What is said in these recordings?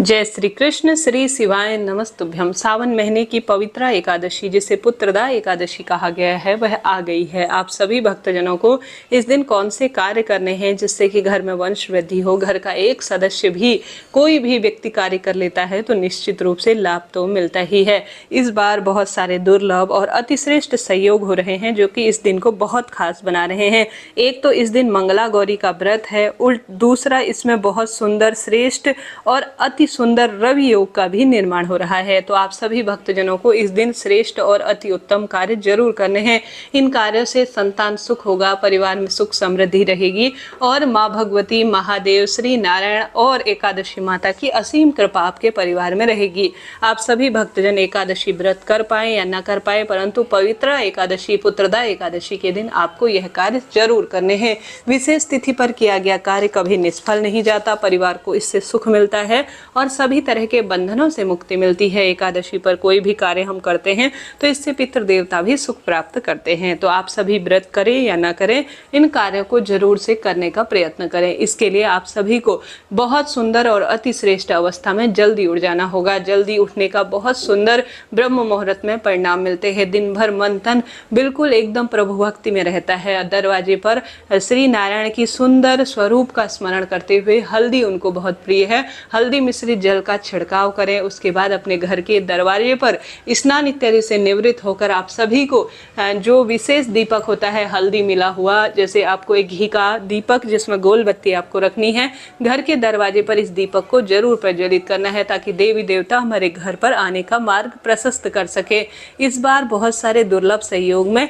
जय श्री कृष्ण। श्री शिवाय नमस्तुभ्यम। सावन महीने की पवित्र एकादशी जिसे पुत्रदा एकादशी कहा गया है वह आ गई है। आप सभी भक्तजनों को इस दिन कौन से कार्य करने हैं जिससे कि घर में वंश वृद्धि हो, घर का एक सदस्य भी कोई भी व्यक्ति कार्य कर लेता है तो निश्चित रूप से लाभ तो मिलता ही है। इस बार बहुत सारे दुर्लभ और अतिश्रेष्ठ संयोग हो रहे हैं जो कि इस दिन को बहुत खास बना रहे हैं। एक तो इस दिन मंगला गौरी का व्रत है, दूसरा इसमें बहुत सुंदर श्रेष्ठ और अति सुंदर रवि योग का भी निर्माण हो रहा है। तो आप सभी भक्तजनों को इस दिन श्रेष्ठ और अति उत्तम कार्य जरूर करने हैं। इन कार्यों से संतान सुख होगा, परिवार में सुख समृद्धि रहेगी और माँ भगवती, महादेव, श्री नारायण और एकादशी माता की असीम कृपा आपके परिवार में रहेगी। आप सभी भक्तजन एकादशी व्रत कर पाए या न कर पाए, परंतु पवित्र एकादशी पुत्रदा एकादशी के दिन आपको यह कार्य जरूर करने हैं। विशेष तिथि पर किया गया कार्य कभी निष्फल नहीं जाता, परिवार को इससे सुख मिलता है और सभी तरह के बंधनों से मुक्ति मिलती है। एकादशी पर कोई भी कार्य हम करते हैं तो इससे पितृ देवता भी सुख प्राप्त करते हैं। तो आप सभी व्रत करें या ना करें, इन कार्यों को जरूर से करने का प्रयत्न करें। इसके लिए आप सभी को बहुत सुंदर और अति श्रेष्ठ अवस्था में जल्दी उठ जाना होगा। जल्दी उठने का बहुत सुंदर ब्रह्म मुहूर्त में परिणाम मिलते हैं। दिन भर मन तन बिल्कुल एकदम प्रभु भक्ति में रहता है। दरवाजे पर श्री नारायण की सुंदर स्वरूप का स्मरण करते हुए हल्दी उनको बहुत प्रिय है, हल्दी मिश्रित जल का छिड़काव करें। उसके बाद अपने घर के दरवाजे पर स्नान इत्यादि से निवृत्त होकर आप सभी को जो विशेष दीपक होता है हल्दी मिला हुआ, जैसे आपको एक घी का दीपक जिसमें गोल बत्ती आपको रखनी है, घर के दरवाजे पर इस दीपक को जरूर प्रज्वलित करना है ताकि देवी देवता हमारे घर पर आने का मार्ग प्रशस्त कर सके। इस बार बहुत सारे दुर्लभ संयोग में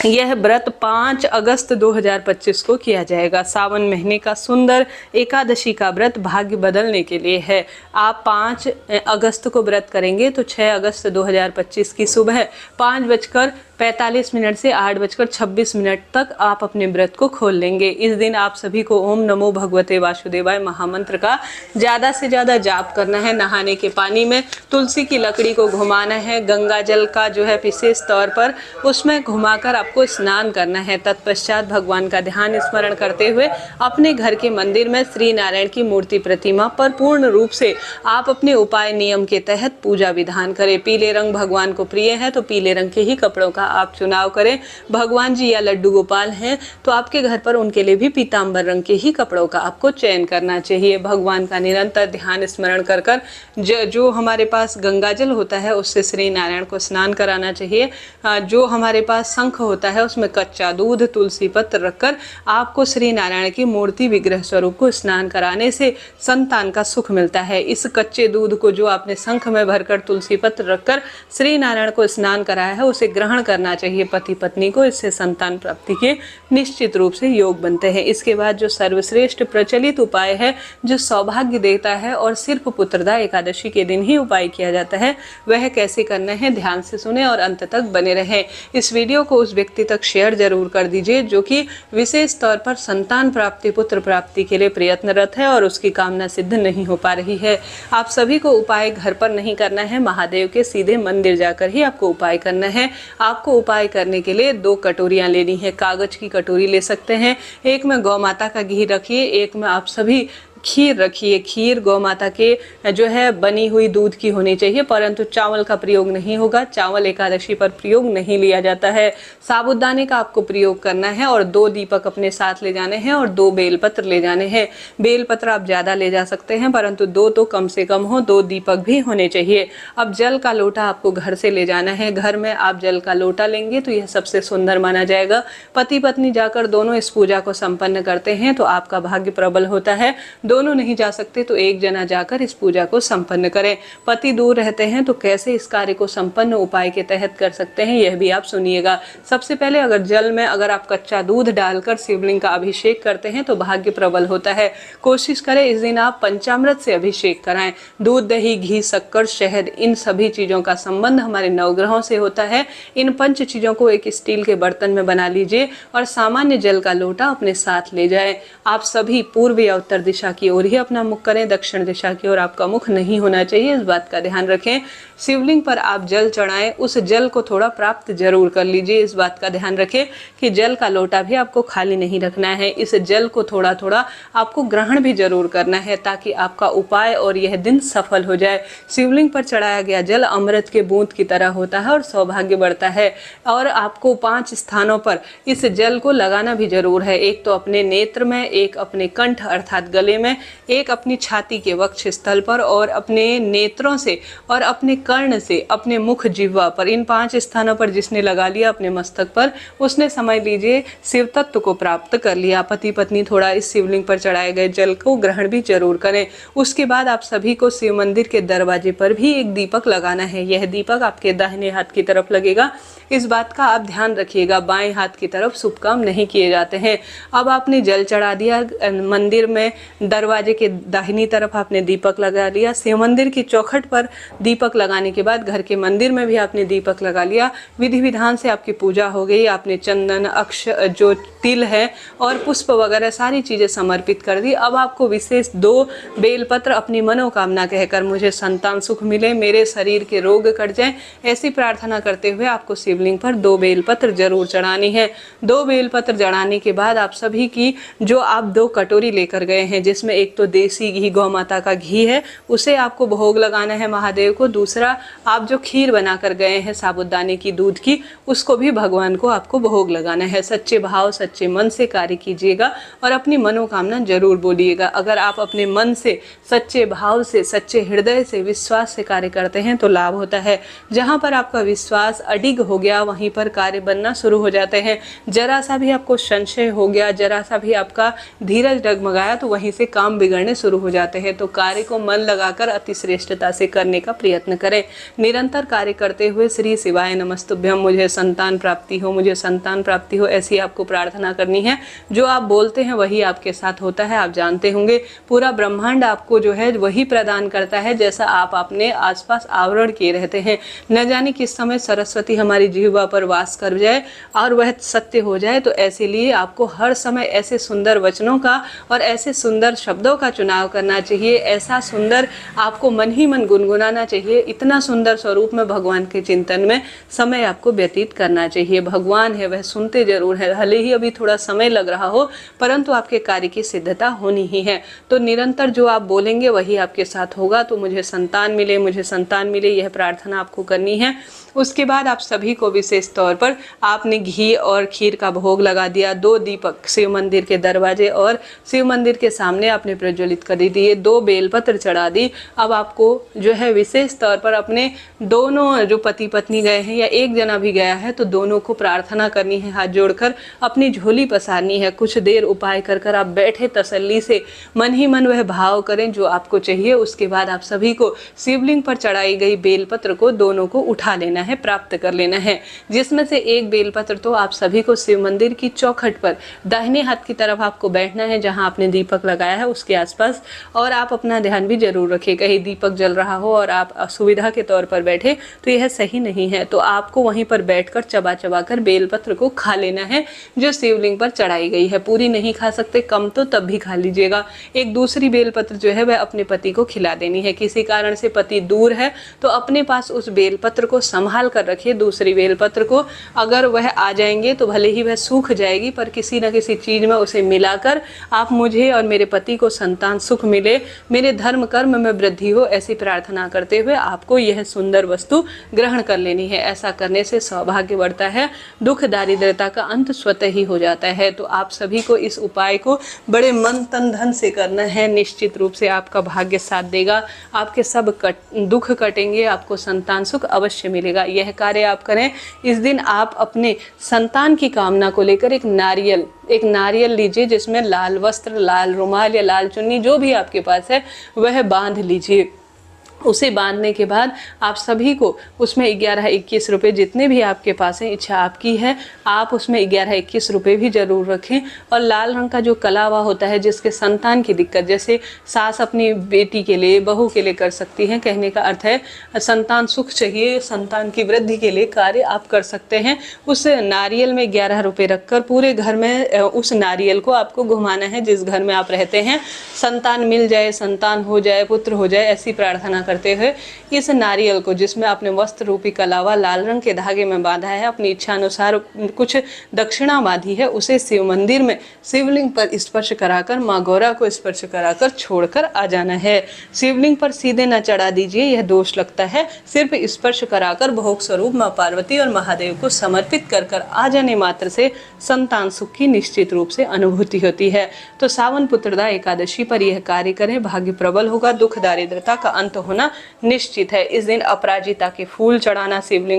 यह व्रत 5 अगस्त 2025 को किया जाएगा। सावन महीने का सुंदर एकादशी का व्रत भाग्य बदलने के लिए है। आप 5 अगस्त को व्रत करेंगे तो 6 अगस्त 2025 की सुबह 5:45 से 8:26 तक आप अपने व्रत को खोल लेंगे। इस दिन आप सभी को ओम नमो भगवते वासुदेवाय महामंत्र का ज़्यादा से ज़्यादा जाप करना है। नहाने के पानी में तुलसी की लकड़ी को घुमाना है, गंगा जल का जो है विशेष तौर पर उसमें घुमाकर आपको स्नान करना है। तत्पश्चात भगवान का ध्यान स्मरण करते हुए अपने घर के मंदिर में श्री नारायण की मूर्ति प्रतिमा पर पूर्ण रूप से आप अपने उपाय नियम के तहत पूजा विधान करें। पीले रंग भगवान को प्रिय है तो पीले रंग के ही कपड़ों का आप चुनाव करें। भगवान जी या लड्डू गोपाल हैं तो आपके घर पर उनके लिए भी पीताम्बर रंग के ही कपड़ों का आपको चयन करना चाहिए। भगवान का निरंतर ध्यान स्मरण कर कर जो हमारे पास गंगा जल होता है उससे श्री नारायण को स्नान कराना चाहिए। जो हमारे पास शंख होता है उसमें कच्चा दूध, तुलसी पत्र रखकर आपको श्री नारायण की मूर्ति विग्रह स्वरूप को स्नान कराने से संतान का सुख मिलता है। इस कच्चे दूध को जो आपने शंख में भरकर तुलसी पत्र रखकर श्री नारायण को स्नान कराया है उसे ग्रहण करना चाहिए पति पत्नी को। इससे संतान प्राप्ति के निश्चित रूप से योग बनते हैं। इसके बाद जो सर्वश्रेष्ठ प्रचलित उपाय है जो सौभाग्य देता है और सिर्फ पुत्रदा एकादशी के दिन ही उपाय किया जाता है, वह कैसे करना है ध्यान से सुने और अंत तक बने रहें। इस वीडियो को उस व्यक्ति तक शेयर जरूर कर दीजिए जो कि विशेष तौर पर संतान प्राप्ति, पुत्र प्राप्ति के लिए प्रयत्नरत है और उसकी कामना सिद्ध नहीं हो पा रही है। आप सभी को उपाय घर पर नहीं करना है, महादेव के सीधे मंदिर जाकर ही आपको उपाय करना है। आपको उपाय करने के लिए 2 कटोरियां लेनी है। कागज की कटोरी ले सकते हैं, एक में गौ माता का घी रखिए, एक में आप सभी खीर रखिए। खीर गौ माता के जो है बनी हुई दूध की होनी चाहिए, परंतु चावल का प्रयोग नहीं होगा। चावल एकादशी पर प्रयोग नहीं लिया जाता है। साबूदाने का आपको प्रयोग करना है और 2 दीपक अपने साथ ले जाने हैं और 2 बेलपत्र ले जाने हैं। बेलपत्र आप ज़्यादा ले जा सकते हैं परंतु 2 तो कम से कम हो, 2 दीपक भी होने चाहिए। अब जल का लोटा आपको घर से ले जाना है। घर में आप जल का लोटा लेंगे तो यह सबसे सुंदर माना जाएगा। पति पत्नी जाकर दोनों इस पूजा को संपन्न करते हैं तो आपका भाग्य प्रबल होता है। दोनों नहीं जा सकते तो एक जना जाकर इस पूजा को संपन्न करें। पति दूर रहते हैं तो कैसे इस कार्य को संपन्न उपाय के तहत कर सकते हैं यह भी आप सुनिएगा। सबसे पहले अगर जल में अगर आप कच्चा दूध डालकर शिवलिंग का अभिषेक करते हैं तो भाग्य प्रबल होता है। कोशिश करें इस दिन आप पंचामृत से अभिषेक कराएं। दूध, दही, घी, शक्कर, शहद, इन सभी चीजों का संबंध हमारे नवग्रहों से होता है। इन 5 चीजों को एक स्टील के बर्तन में बना लीजिए और सामान्य जल का लोटा अपने साथ ले जाएं। आप सभी पूर्व या उत्तर दिशा की ओर ही अपना मुख करें, दक्षिण दिशा की ओर आपका मुख नहीं होना चाहिए, इस बात का ध्यान रखें। शिवलिंग पर आप जल चढ़ाएं, उस जल को थोड़ा प्राप्त जरूर कर लीजिए, इस बात का ध्यान रखें कि जल का लोटा भी आपको खाली नहीं रखना है। इस जल को थोड़ा थोड़ा आपको ग्रहण भी जरूर करना है ताकि आपका उपाय और यह दिन सफल हो जाए। शिवलिंग पर चढ़ाया गया जल अमृत के बूंद की तरह होता है और सौभाग्य बढ़ता है। और आपको 5 स्थानों पर इस जल को लगाना भी जरूर है। एक तो अपने नेत्र में, एक अपने कंठ अर्थात गले में, एक अपनी छाती के वक्ष स्थल पर, और अपने नेत्रों से और अपने कर्ण से, अपने मुख जिह्वा पर, इन 5 स्थानों पर जिसने लगा लिया अपने मस्तक पर, उसने समझ लीजिए शिव तत्व को प्राप्त कर लिया। पति पत्नी थोड़ा इस शिवलिंग पर चढ़ाए गए जल को ग्रहण भी जरूर करें। उसके बाद आप सभी को शिव मंदिर के दरवाजे पर भी एक दीपक लगाना है। यह दीपक आपके दाहिने हाथ की तरफ लगेगा, इस बात का आप ध्यान रखिएगा। बाएं हाथ की तरफ शुभ काम नहीं किए जाते हैं। अब आपने जल चढ़ा दिया, मंदिर में दरवाजे के दाहिनी तरफ आपने दीपक लगा लिया। शिव मंदिर की चौखट पर दीपक लगाने के बाद घर के मंदिर में भी आपने दीपक लगा लिया। विधि विधान से आपकी पूजा हो गई। आपने चंदन, अक्ष, जो तिल है और पुष्प वगैरह सारी चीजें समर्पित कर दी। अब आपको विशेष 2 बेलपत्र अपनी मनोकामना कहकर, मुझे संतान सुख मिले, मेरे शरीर के रोग कट जाएं, ऐसी प्रार्थना करते हुए आपको शिवलिंग पर 2 बेलपत्र जरूर चढ़ानी है। 2 बेलपत्र चढ़ाने के बाद आप सभी की जो आप 2 कटोरी लेकर गए हैं, जिसमें एक तो देसी घी, गौ माता का घी है, उसे आपको भोग लगाना है महादेव को। दूसरा आप जो खीर बना कर गए हैं साबुदाने की, दूध की, उसको भी भगवान को आपको भोग लगाना है। सच्चे भाव, सच्चे मन से कार्य कीजिएगा और अपनी मनोकामना जरूर बोलिएगा। अगर आप अपने मन से, सच्चे भाव से, सच्चे हृदय से, विश्वास से कार्य करते हैं तो लाभ होता है। जहाँ पर आपका विश्वास अडिग हो गया, वहीं पर कार्य बनना शुरू हो जाते हैं। जरा सा भी आपको संशय हो गया, जरा सा भी आपका धीरज डगमगाया, तो वहीं से काम बिगड़ने शुरू हो जाते हैं। तो कार्य को मन लगाकर अति श्रेष्ठता से करने का प्रयत्न करें। निरंतर कार्य करते हुए श्री शिवाय नमस्तुभ्यम, मुझे संतान प्राप्ति हो, मुझे संतान प्राप्ति हो, ऐसी आपको प्रार्थना करनी है। जो आप बोलते हैं वही आपके साथ होता है। आप जानते होंगे पूरा ब्रह्मांड आपको जो है वही प्रदान करता है जैसा आप अपने आसपास आवरण किए रहते हैं। न जाने किस समय सरस्वती हमारी जिह्वा पर वास कर जाए और वह सत्य हो जाए। तो ऐसे लिए आपको हर समय ऐसे सुंदर वचनों का और ऐसे सुंदर शब्दों का चुनाव करना चाहिए। ऐसा सुंदर आपको मन ही मन गुनगुनाना चाहिए। इतना सुंदर स्वरूप में भगवान के चिंतन में समय आपको व्यतीत करना चाहिए। भगवान है वह सुनते जरूर है, भले ही अभी थोड़ा समय लग रहा हो, परंतु आपके कार्य की सिद्धता होनी ही है। तो निरंतर जो आप बोलेंगे वही आपके साथ होगा। तो मुझे संतान मिले, मुझे संतान मिले, यह प्रार्थना आपको करनी है। उसके बाद आप सभी को विशेष तौर पर आपने घी और खीर का भोग लगा दिया। 2 दीपक शिव मंदिर के दरवाजे और शिव मंदिर के सामने आपने प्रज्वलित कर दिए। 2 बेलपत्र चढ़ा दी। अब आपको जो है विशेष तौर पर अपने दोनों जो पति पत्नी गए हैं या एक जना भी गया है, तो दोनों को प्रार्थना करनी है, हाथ जोड़कर अपनी झोली पसारनी है। कुछ देर उपाय कर कर आप बैठे तसल्ली से मन ही मन वह भाव करें जो आपको चाहिए। उसके बाद आप सभी को शिवलिंग पर चढ़ाई गई बेलपत्र को दोनों को उठा लेना है, प्राप्त कर लेना है। जिसमें से एक बेलपत्र तो आप सभी को शिव मंदिर की चौखट पर दाहिने हाथ की तरफ आपको बैठना है, जहां आपने दीपक लगाया है उसके आसपास। और आप अपना ध्यान भी जरूर रखें, कहीं दीपक जल रहा हो और आप असुविधा के तौर पर बैठे तो यह सही नहीं है। तो आपको वहीं पर बैठकर चबा चबा कर बेलपत्र को खा लेना है जो शिवलिंग पर चढ़ाई गई है। पूरी नहीं खा सकते, कम तो तब भी खा लीजिएगा। एक दूसरी बेलपत्र जो है वह अपने पति को खिला देनी है। किसी कारण से पति दूर है तो अपने पास उस बेलपत्र को संभाल कर रखिए। दूसरी बेलपत्र को अगर वह आ जाएंगे तो भले ही वह सूख जाएगी, पर किसी न किसी चीज में उसे मिलाकर आप मुझे और मेरे पति को संतान सुख मिले, मेरे धर्म कर्म में वृद्धि हो, ऐसी प्रार्थना करते हुए आपको यह सुंदर वस्तु ग्रहण कर लेनी है। ऐसा करने से सौभाग्य बढ़ता है, दुख दारिद्रता का अंत स्वतः ही हो जाता है। तो आप सभी को इस उपाय को बड़े मन तन धन से करना है। निश्चित रूप से आपका भाग्य साथ देगा, आपके सब दुख कटेंगे, आपको संतान सुख अवश्य मिलेगा। यह कार्य आप करें। इस दिन आप अपने संतान की कामना को लेकर एक नारियल लीजिए, जिसमें लाल वस्त्र, लाल रुमाल या लाल चुन्नी जो भी आपके पास है वह बांध लीजिए। उसे बांधने के बाद आप सभी को उसमें 11-21 रुपये जितने भी आपके पास हैं, इच्छा आपकी है, आप उसमें 11-21 रुपये भी ज़रूर रखें। और लाल रंग का जो कलावा होता है, जिसके संतान की दिक्कत, जैसे सास अपनी बेटी के लिए, बहू के लिए कर सकती हैं, कहने का अर्थ है संतान सुख चाहिए, संतान की वृद्धि के लिए कार्य आप कर सकते हैं। उस नारियल में 11 रुपये रखकर पूरे घर में उस नारियल को आपको घुमाना है। जिस घर में आप रहते हैं संतान मिल जाए, संतान हो जाए, पुत्र हो जाए, ऐसी प्रार्थना करते हुए इस नारियल को, जिसमें आपने वस्त्र रूपी कलावा लाल रंग के धागे में बांधा है, अपनी इच्छा अनुसार कुछ दक्षिणा बांधी है, उसे शिव मंदिर में शिवलिंग पर स्पर्श कराकर, माँ गौरा को स्पर्श कराकर छोड़कर आ जाना है। शिवलिंग पर सीधे न चढ़ा दीजिए, यह दोष लगता है। सिर्फ स्पर्श कराकर भोग स्वरूप माँ पार्वती और महादेव को समर्पित कर आ जाने मात्र से संतान सुख की निश्चित रूप से अनुभूति होती है। तो सावन पुत्रदा एकादशी पर यह कार्य करें, भाग्य प्रबल होगा, दुख दारिद्रता का अंत होना निश्चित है। इस दिन अपराजिता के फूल चढ़ाना, शिवलिंग